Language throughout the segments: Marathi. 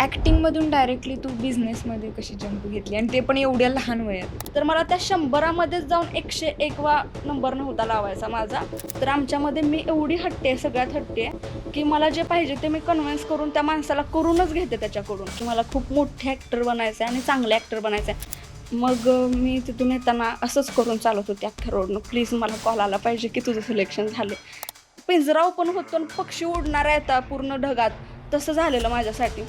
ॲक्टिंगमधून डायरेक्टली तू बिझनेसमध्ये कशी जंप घेतली आणि ते पण एवढ्या लहान वयात? तर मला त्या 100मध्येच जाऊन 101वा नंबर नव्हता लावायचा माझा. तर आमच्यामध्ये मी एवढी हट्टी आहे, सगळ्यात हट्टी आहे, की मला जे पाहिजे ते मी कन्व्हिन्स करून त्या माणसाला करूनच घेते त्याच्याकडून, की मला खूप मोठे ॲक्टर बनायचं आहे आणि चांगले ॲक्टर बनायचं आहे. मग मी तिथून येताना असंच करून चालत होते अख्ख्या रोडनं, प्लीज मला कॉल आला पाहिजे की तुझं सिलेक्शन झालं. पिंजरा ओपन होतो आणि पक्षी उडणारा येतात पूर्ण ढगात, तसं झालेलं माझ्यासाठी.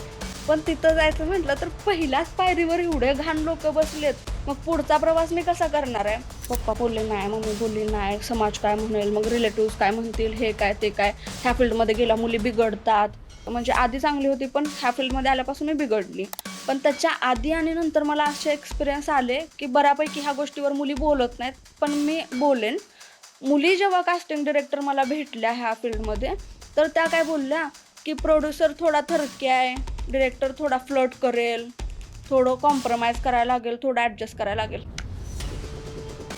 पण तिथं जायचं म्हटलं तर पहिल्याच पायरीवर एवढे घाण लोक बसलेत, मग पुढचा प्रवास मी कसा करणार आहे? पप्पा बोलले नाही, मम्मी बोलली नाही, समाज काय म्हणेल, मग रिलेटिव्स काय म्हणतील, हे काय ते काय, ह्या फील्डमध्ये गेल्या मुली बिघडतात. म्हणजे आधी चांगली होती पण ह्या फील्डमध्ये आल्यापासून मी बिघडली. पण त्याच्या आधी आणि नंतर मला असे एक्सपिरियन्स आले की बऱ्यापैकी ह्या गोष्टीवर मुली बोलत नाहीत, पण मी बोलेन. मुली जेव्हा कास्टिंग डिरेक्टर मला भेटल्या ह्या फील्डमध्ये, तर त्या काय बोलल्या की प्रोड्युसर थोडा थरके आहे, डिरेक्टर थोडा फ्लर्ट करेल, थोडं कॉम्प्रोमाइज करायला लागेल, थोडं ॲडजस्ट करायला लागेल.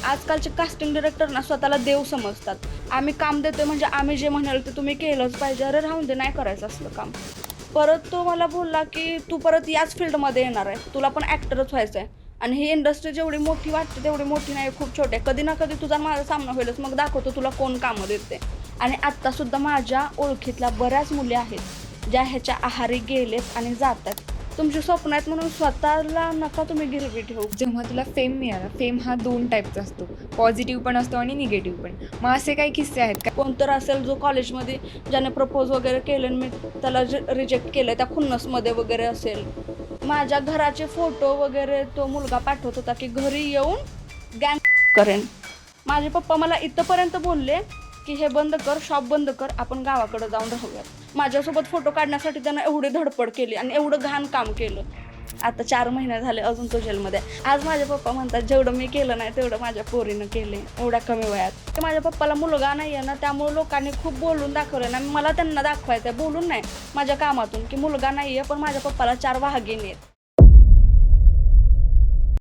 आजकालचे कास्टिंग डिरेक्टर ना स्वतःला देव समजतात. आम्ही काम देतोय म्हणजे आम्ही जे म्हणाल ते तुम्ही केलंच पाहिजे. अरे राहून दे, नाही करायचं असलं काम. परत तो मला बोलला की तू परत याच फील्डमध्ये येणार आहे, तुला पण ॲक्टरच व्हायचं आहे. आणि ही इंडस्ट्री जेवढी मोठी वाटते तेवढी मोठी नाही, खूप छोटी आहे. कधी ना कधी तुझा माझा सामना होईलच, मग दाखवतो तुला कोण कामं देते. आणि आत्तासुद्धा माझ्या ओळखीतल्या बऱ्याच मुली आहेत ज्या ह्याच्या आहारी गेलेत आणि जातात. तुमची स्वप्न आहेत म्हणून स्वतःला नका तुम्ही गिरवी ठेवू. जेव्हा तुला फेम मिळाला, फेम हा 2 टाईपचा असतो, पॉझिटिव्ह पण असतो आणि निगेटिव्ह पण. मग असे काही किस्से आहेत का? कोणतर असेल जो कॉलेजमध्ये ज्याने प्रपोज वगैरे केलं आणि मी त्याला रिजेक्ट केलं, त्या खुन्नसमध्ये वगैरे असेल. माझ्या घराचे फोटो वगैरे तो मुलगा पाठवत होता की घरी येऊन गँग करेन. माझे पप्पा मला इथंपर्यंत बोलले की हे बंद कर, शॉप बंद कर, आपण गावाकडे जाऊन राहूयात. माझ्यासोबत फोटो काढण्यासाठी त्यानं एवढी धडपड केली आणि एवढं घाण काम केलं. आता 4 महिने झाले अजून तो जेलमध्ये. आज माझे पप्पा म्हणतात जेवढं मी केलं नाही तेवढं माझ्या पोरीनं केले एवढ्या कमी वयात. माझ्या पप्पाला मुलगा नाही आहे ना, त्यामुळे लोकांनी खूप बोलून दाखवलं ना. मला त्यांना दाखवायचं आहे, बोलून नाही, माझ्या कामातून, की मुलगा नाही आहे पण माझ्या पप्पाला 4 वाघिणी आहेत.